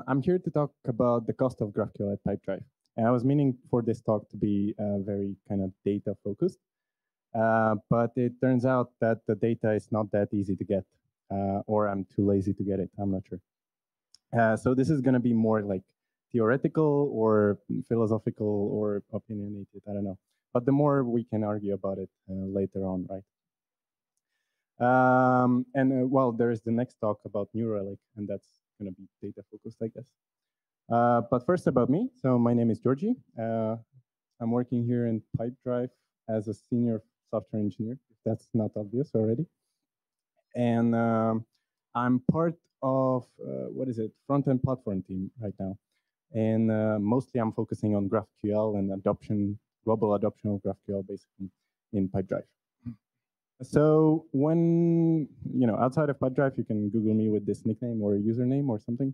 I'm here to talk about the cost of GraphQL at Pipedrive. And I was meaning for this talk to be very kind of data focused, but it turns out that the data is not that easy to get, or I'm too lazy to get it. I'm not sure. So this is going to be more like theoretical or philosophical or opinionated. I don't know. But the more we can argue about it later on, right? Well, there is the next talk about New Relic, and that's going to be data focused, I guess. But first about me. So my name is Georgy. I'm working here in Pipedrive as a senior software engineer, if that's not obvious already. And I'm part of, front-end platform team right now. And mostly I'm focusing on GraphQL and adoption, global adoption of GraphQL basically in Pipedrive. So when, outside of Pipedrive, you can Google me with this nickname or username or something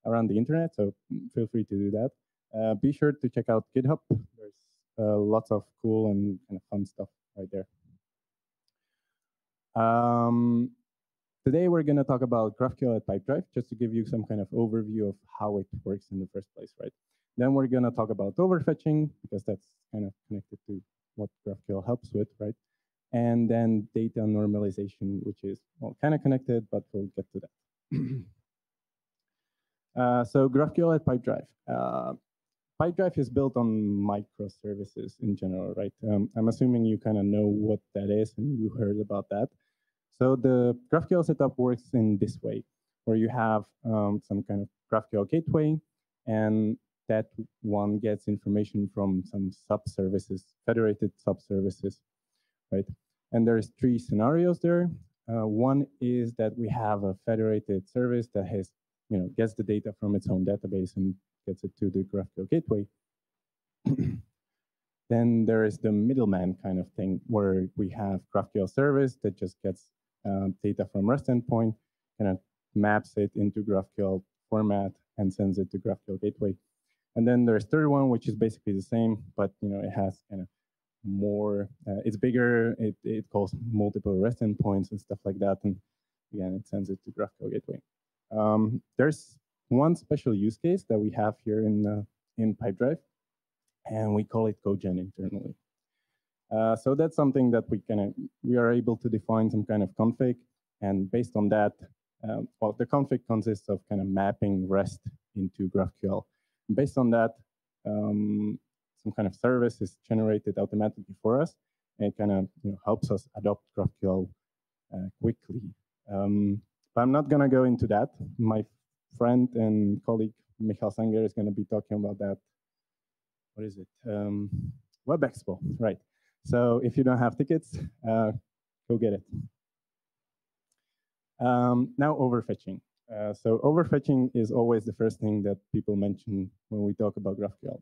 around the internet. So feel free to do that. Be sure to check out GitHub. There's lots of cool and kind of fun stuff right there. Today, we're going to talk about GraphQL at Pipedrive, just to give you some kind of overview of how it works in the first place, right? Then we're going to talk about overfetching, because that's kind of connected to what GraphQL helps with, right? And then data normalization, which is kind of connected, but we'll get to that. So GraphQL at Pipedrive. Pipedrive is built on microservices in general, right? I'm assuming you kind of know what that is and you heard about that. So the GraphQL setup works in this way, where you have some kind of GraphQL gateway, and that one gets information from some subservices, federated subservices, right? And there's three scenarios there. One is that we have a federated service that has, gets the data from its own database and gets it to the GraphQL gateway. Then there is the middleman kind of thing, where we have GraphQL service that just gets data from REST endpoint, kind of maps it into GraphQL format and sends it to GraphQL gateway. And then there's third one, which is basically the same, but it has kind of more, it's bigger, it calls multiple REST endpoints and stuff like that. And again, it sends it to GraphQL gateway. There's one special use case that we have here in Pipedrive, and we call it CodeGen internally. So that's something that we are able to define some kind of config, and based on that, well, the config consists of kind of mapping REST into GraphQL. And based on that, some kind of service is generated automatically for us, and it kind of helps us adopt GraphQL quickly. But I'm not going to go into that. My friend and colleague Michal Sanger is going to be talking about that. What is it? Web Expo, right? So if you don't have tickets, go get it. Now overfetching. So overfetching is always the first thing that people mention when we talk about GraphQL.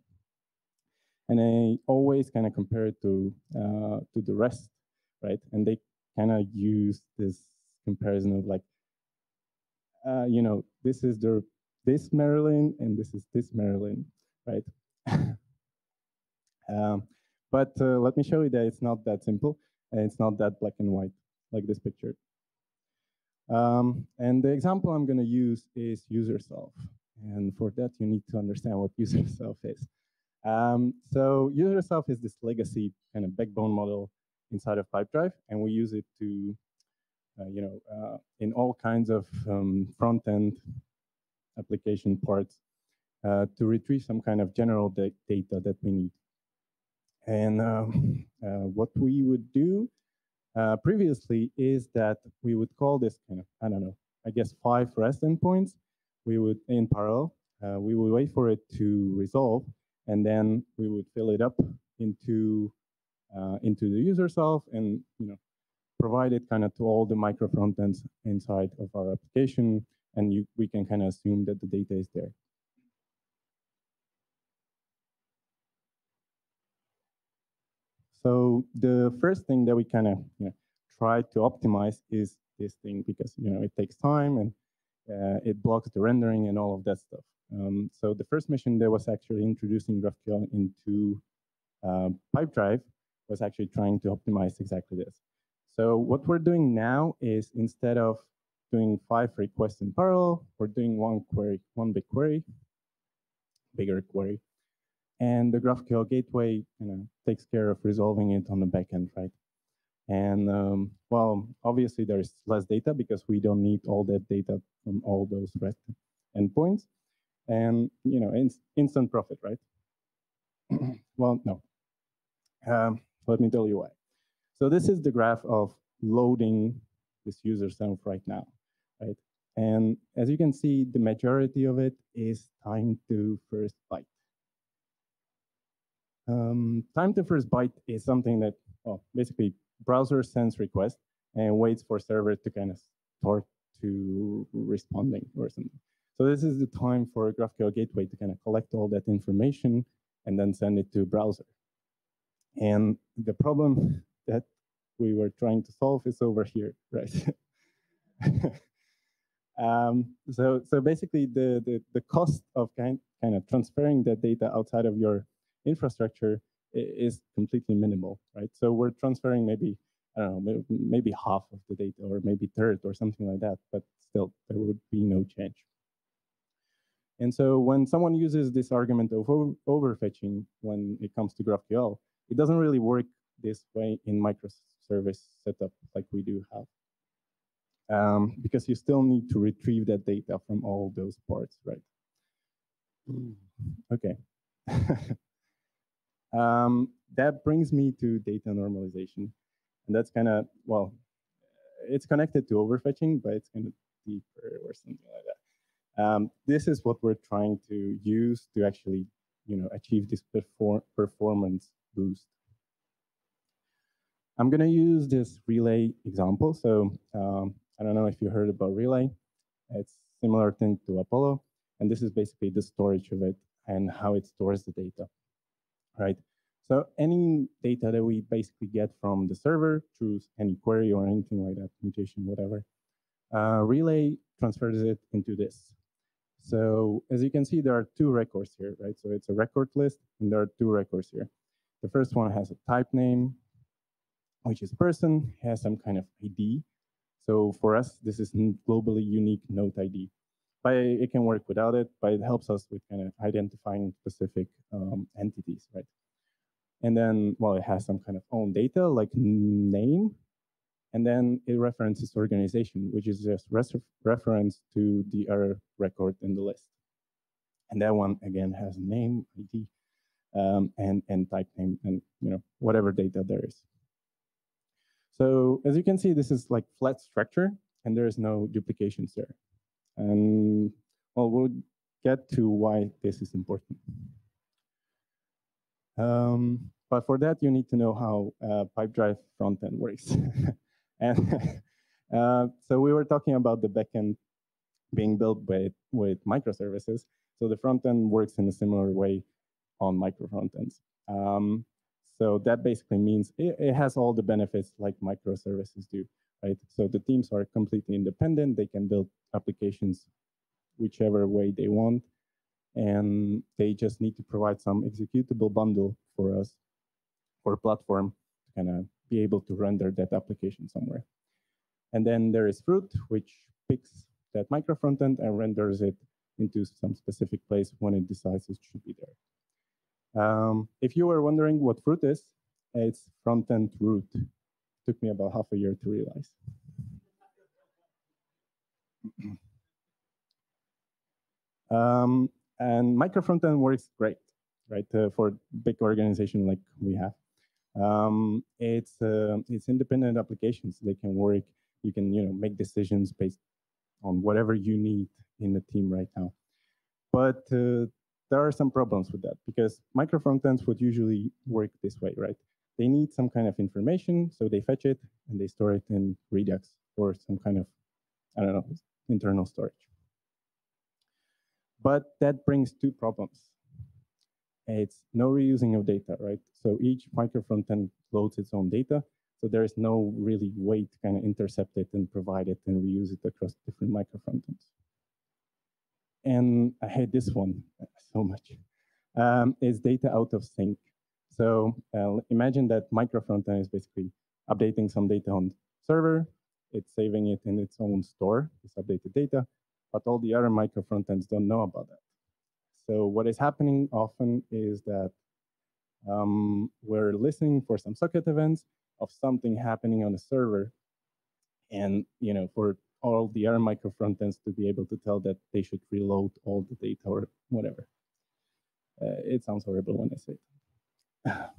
And I always kind of compare it to the REST, right? And they kind of use this comparison of like, this is this Marilyn and this is this Marilyn, right? But let me show you that it's not that simple, and it's not that black and white like this picture. And the example I'm going to use is user self. And for that, you need to understand what user self is. So user self is this legacy kind of backbone model inside of Pipedrive, and we use it to, in all kinds of front-end application parts to retrieve some kind of general data that we need. And what we would do previously is that we would call this kind of, I don't know, I guess 5 REST endpoints. We would, in parallel, we would wait for it to resolve, and then we would fill it up into the user self and provide it kind of to all the micro frontends inside of our application, and we can kind of assume that the data is there. So the first thing that we kind of try to optimize is this thing, because it takes time and it blocks the rendering and all of that stuff. So the first mission that was actually introducing GraphQL into Pipedrive was actually trying to optimize exactly this. So what we're doing now is, instead of doing 5 requests in parallel. We're doing one big query, bigger query. And the GraphQL gateway takes care of resolving it on the backend, right? And well, obviously there's less data because we don't need all that data from all those REST endpoints. And instant profit, right? Well, no. Let me tell you why. So this is the graph of loading this user self right now, right? And as you can see, the majority of it is time to first byte. Time to first byte is something that, well, basically browser sends request and waits for server to kind of start to responding or something. So this is the time for a GraphQL gateway to kind of collect all that information and then send it to browser. And the problem that we were trying to solve is over here, right? So basically the cost of kind of transferring that data outside of your infrastructure is completely minimal, right? So we're transferring maybe, I don't know, maybe half of the data or maybe third or something like that, but still there would be no change. And so when someone uses this argument of overfetching when it comes to GraphQL, it doesn't really work this way in microservice setup like we do have. Because you still need to retrieve that data from all those parts, right? Okay. That brings me to data normalization. And that's kind of, well, it's connected to overfetching, but it's kind of deeper or something like that. This is what we're trying to use to actually, achieve this performance boost. I'm going to use this relay example. So I don't know if you heard about relay. It's similar thing to Apollo. And this is basically the storage of it and how it stores the data, right? So any data that we basically get from the server through any query or anything like that, mutation, whatever, relay transfers it into this. So as you can see, there are 2 records here, right? So it's a record list, and there are 2 records here. The first one has a type name, which is person, has some kind of ID. So for us, this is globally unique node ID. But it can work without it, but it helps us with kind of identifying specific entities, right? And then, well, it has some kind of own data like name, and then it references organization, which is just reference to the other record in the list. And that one, again, has name, ID, and type name, and whatever data there is. So as you can see, this is like flat structure, and there is no duplications there. And well, we'll get to why this is important. But for that, you need to know how Pipedrive frontend works. And so we were talking about the backend being built with microservices. So the frontend works in a similar way on micro frontends. So that basically means it has all the benefits like microservices do, right? So the teams are completely independent. They can build applications whichever way they want. And they just need to provide some executable bundle for us, for a platform, to kind of be able to render that application somewhere. And then there is Fruit, which picks that micro frontend and renders it into some specific place when it decides it should be there. If you were wondering what Fruit is, it's frontend root. It took me about half a year to realize. And micro frontend works great, right? For big organization like we have. It's independent applications. They can work. You can make decisions based on whatever you need in the team right now. But there are some problems with that because micro frontends would usually work this way, right? They need some kind of information, so they fetch it and they store it in Redux or some kind of, I don't know, internal storage. But that brings 2 problems. It's no reusing of data, right? So each micro frontend loads its own data. So there is no really way to kind of intercept it and provide it and reuse it across different micro frontends. And I hate this one so much. Is data out of sync. So imagine that micro frontend is basically updating some data on server, it's saving it in its own store, this updated data, but all the other micro frontends don't know about that. So what is happening often is that we're listening for some socket events of something happening on the server, and for all the other micro frontends to be able to tell that they should reload all the data or whatever. It sounds horrible when I say it.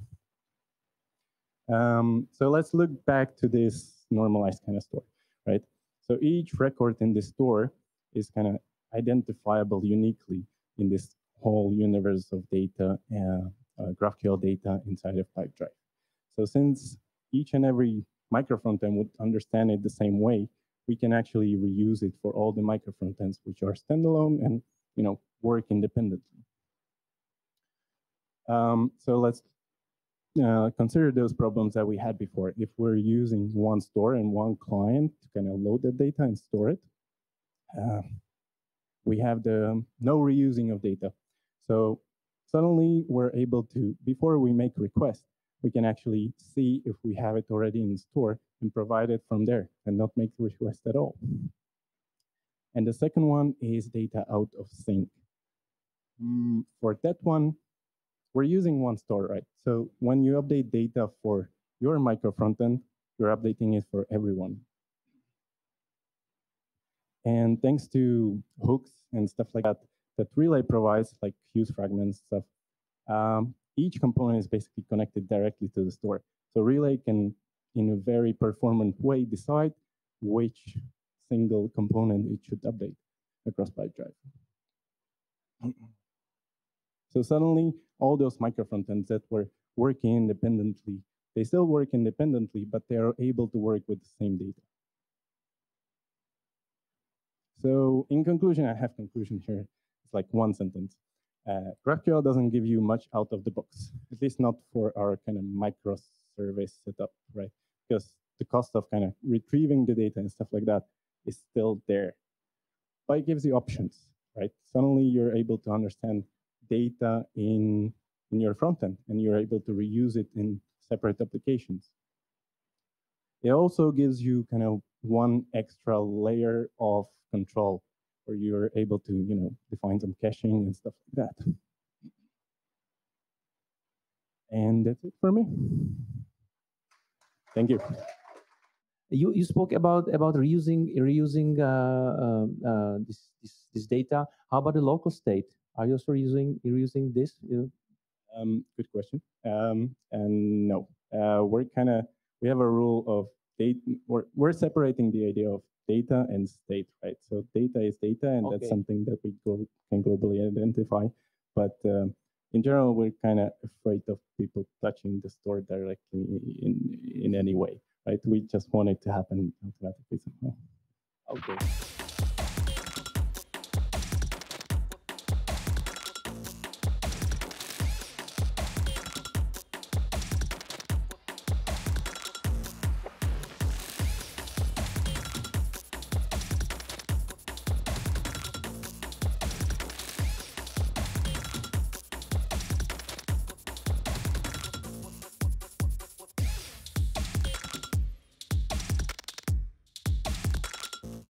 So let's look back to this normalized kind of store, right? So each record in this store is kind of identifiable uniquely in this whole universe of data, GraphQL data inside of Pipedrive. So since each and every micro frontend would understand it the same way, we can actually reuse it for all the micro frontends which are standalone and work independently. So let's consider those problems that we had before. If we're using one store and one client to kind of load the data and store it, we have the no reusing of data. So suddenly we're able to, before we make requests, we can actually see if we have it already in store and provide it from there and not make the request at all. And the second one is data out of sync. For that one, we're using one store, right? So when you update data for your micro frontend, you're updating it for everyone. And thanks to hooks and stuff like that, that Relay provides, like fuse fragments stuff, each component is basically connected directly to the store. So Relay can, in a very performant way, decide which single component it should update across Pipedrive. So suddenly, all those micro frontends that were working independently, they still work independently, but they are able to work with the same data. So in conclusion, I have conclusion here. It's like one sentence. GraphQL doesn't give you much out of the box, at least not for our kind of microservice setup, right? Because the cost of kind of retrieving the data and stuff like that is still there. But it gives you options, right? Suddenly you're able to understand data in your frontend, and you're able to reuse it in separate applications. It also gives you kind of one extra layer of control where you're able to, define some caching and stuff like that. And that's it for me. Thank you. You spoke about reusing this data. How about the local state? Are you also reusing this? Good question. And no, we have a rule of data. We're separating the idea of data and state, right? So data is data, and okay, that's something that we can globally identify. But in general, we're kind of afraid of people touching the store directly in any way, right? We just want it to happen automatically somehow. Okay.